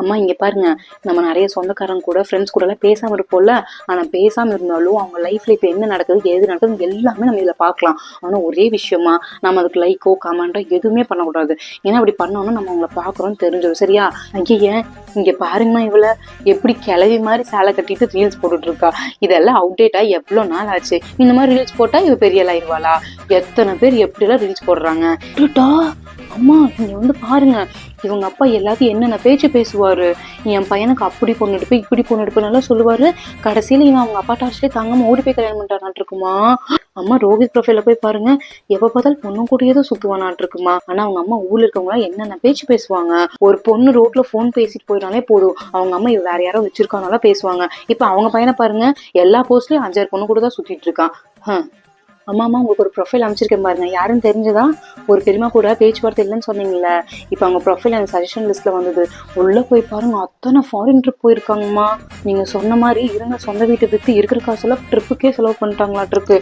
அம்மா இங்க பாருங்க, நம்ம நிறைய சொந்தக்காரங்க கூட ஃப்ரெண்ட்ஸ் கூட எல்லாம் பேசாம இருப்போம்ல. ஆனா பேசாம இருந்தாலும் அவங்க லைஃப்ல இப்ப என்ன நடக்குது ஏது நடக்குது எல்லாமே நம்ம இதுல பாக்கலாம். ஆனா ஒரே விஷயமா நம்ம அதுக்கு லைக்கோ கமெண்டோ எதுவுமே பண்ணக்கூடாது. ஏன்னா அப்படி பண்ணோம்னா நம்ம அவங்கள பாக்குறோம்னு தெரிஞ்சிடும். சரியா? ஐய இங்க பாருங்கம்மா, இவள எப்படி கிளவி மாதிரி சேலை கட்டிட்டு ரீல்ஸ் போட்டுட்டு இருக்கா. இதெல்லாம் அப்டேட்டா எவ்வளவு நாள் ஆச்சு. இந்த மாதிரி ரீல்ஸ் போட்டா இவ பெரிய ஆயிடுவாளா? எத்தனை பேர் எப்படி எல்லாம் ரீல்ஸ் போடுறாங்க. அம்மா இங்க வந்து பாருங்க, இவங்க அப்பா எல்லாத்தையும் என்னென்ன பேச்சு பேசுவாரு. என் பையனுக்கு அப்படி பொண்ணு எடுப்பேன் இப்படி பொண்ணு எடுப்பேன் நல்லா சொல்லுவாரு. கடைசியில இவன் அவங்க அப்பா டார்ச்சிலே தாங்காம ஓடி போய் கல்யாணம் பண்ணிட்டான் இருக்குமா. அம்மா ரோஹித் ப்ரொஃபைல போய் பாருங்க, எப்ப பார்த்தாலும் பொண்ணும் கூடயேதான் சுத்துவானான் இருக்குமா. ஆனா அவங்க அம்மா ஊர்ல இருக்கவங்க என்னென்ன பேச்சு பேசுவாங்க. ஒரு பொண்ணு ரோட்ல போன் பேசிட்டு போயிட்டாலே போதும் அவங்க அம்மா இவ வேற யாரோ வச்சிருக்கானால பேசுவாங்க. இப்ப அவங்க பையனை பாருங்க, எல்லா போஸ்ட்லயும் 5-6 பொண்ணு கூட தான் சுத்திட்டு இருக்கான். அம்மா உங்களுக்கு ஒரு ப்ரொஃபைல் அமைச்சிருக்கேன் பாருங்க, யாருன்னு தெரிஞ்சதா? ஒரு பெரியமா கூட பேச்சுவார்த்தை இல்லைன்னு சொன்னீங்கல்ல, இப்போ அவங்க ப்ரொஃபைல் அந்த சஜஷன் லிஸ்ட்ல வந்தது. உள்ள போய் பாருங்க, அத்தனை ஃபாரின் ட்ரிப் போயிருக்காங்கம்மா. நீங்க சொன்ன மாதிரி இருங்க, சொந்த வீட்டை வித்து இருக்கிற காசெல்லாம் ட்ரிப்புக்கே செலவு பண்ணிட்டாங்களாட்டிருக்கு.